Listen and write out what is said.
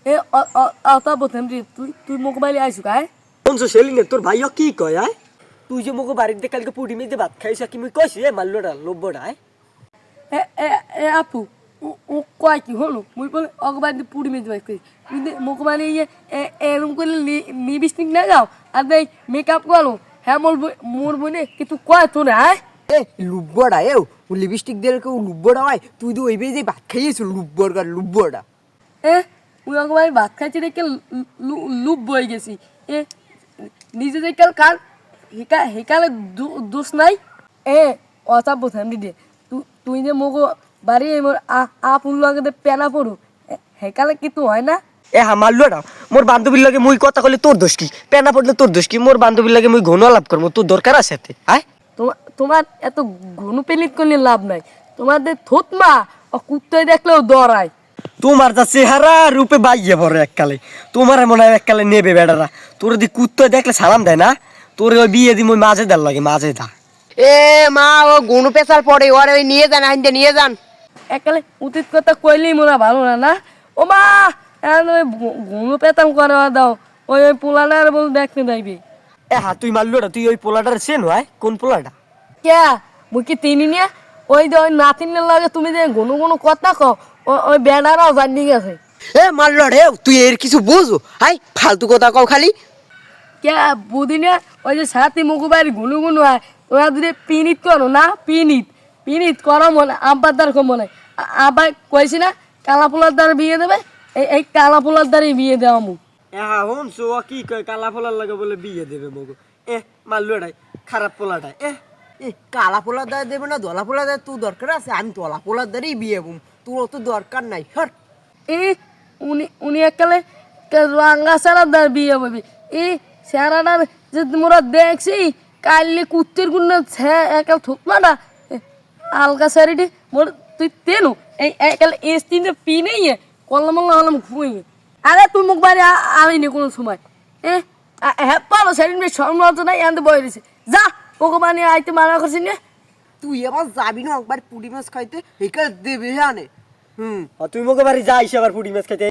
এ অতা বলতাম রে তুই তুই মোক বাইলে আইছু কায় কোনছো সেলিনে তোর ভাইও কি কয় আয় তুই যে মোক বাড়িতে কালকে পুডি মেজে ভাত খাইছ কি মুই কইছি এ মাল্লোটা লব্বটা আয় এ এ এ আপু ও কয় কি হলো মুই বলে অগবাদি পুরি মেজ ভাই কই তুই মোক বাইলে এরম করলে লিপস্টিক না যাও আর দেই মেকআপ করো হ্যাঁ মোর বনে কিন্তু কয় তোর আয় এ লুব্বড়া এও ও লিপস্টিক দিয়ে কেউ লুব্বড়া হয় তুই তো ওই যে ভাত খাইয়েছ লুব্বড়া এ মুই অগবাদি ভাত খাইছি দেখে লুপ বই গেছি এ নিজে যে কাল হেকালে দোষ নাই এ অতা বলতাম দিদি তুই যে মোক বাড়ি মোর আপুর লগে পেনা পড়ু হেকালে কিন্তু হয় না এ হা মাল্লোটা মোর বান্ধবীর লাগে মুই কথা কইলে তোর দোষ কি পেনা পড়লে তোর দোষ কি মোর বান্ধবীর লাগে মুই ঘন লাভ করবো তোর দরকার আছে এতে আয় তোমার এত ঘন পেলিত করলে লাভ নাই তোমাদের থতমা ও কুত্তায় দেখলেও দরায় তোমার যা চেহারা রূপে বাইয়ে ভরে এককালে তোমার মনে হয় এককালে নেবে বেড়ারা তোর দি কুত্তো দেখলে সালাম দেয় না তোর ওই বিয়ে দি মুই মাঝে দেন লাগে মাঝে দা এ মা ও গুনু পেশাল পড়ে ওরে ওই নিয়ে যান আইন্দে নিয়ে যান একালে উচিত কথা কইলেই মোরা ভালো না না ও মা এখন ওই ঘন পেতাম করে দাও ওই পোলাটার বল দেখতে যাইবি এ হা তুই মাল্লোটা তুই ওই পোলাটার চেন হয় কোন পোলাটা কে মুই কি তিনি নিয়ে ওই যে ওই নাতিনের লাগে তুমি যে ঘন কথা কও ওই বেড়ারাও জানি গেছে এ মাল্লো রে তুই এর কিছু বুঝো হাই ফালতু কথা কও খালি কে বুদিনে ওই যে সাথী মুখবাড়ি ঘুনু হয় ওরা যদি পিনিত করো না পিনিত করো মনে আব্বার দ্বার মনে আব্বা কইছি না কালা পোলার দ্বারা বিয়ে দেবে এই কালা পোলার দ্বারাই বিয়ে দেওয়া মুখ এ হা শুনছো ও কি কয় কালা পোলার লাগে বলে বিয়ে দেবে মগো এ মাল্লোটাই খারাপ পোলাটাই এ কালা পোলার দ্বারা দেবে না দলা পোলার দ্বারা তুই দরকার আছে আমি দলা পোলার দ্বারাই বিয়ে বুম তোর অত দরকার নাই হট উনি একালে রাঙ্গা সারার দ্বারা বিয়ে বলবি স্যারাটার যে তোমরা দেখছি কাইলে কুত্তের গুণ একাল থুকলা না আলগা স্যারিটি মোর তুই তেনু এই একালে এস তিনটে পি নেই কল্লাম হলাম ঘুমিয়ে আরে তুই মুখ বাড়ি আমিনি কোনো সময় হ্যাঁ পালো সেদিন সম্রাজ নাই আনতে বয়ে দিছে যা ওকে মানে আইতে মানা করছি না তুই আবার যাবি না একবার পুরি মাছ খাইতে এখানে দেবে হ্যাঁ তুই মোকে বাড়ি যাইস আবার পুডি মাছ খাইতে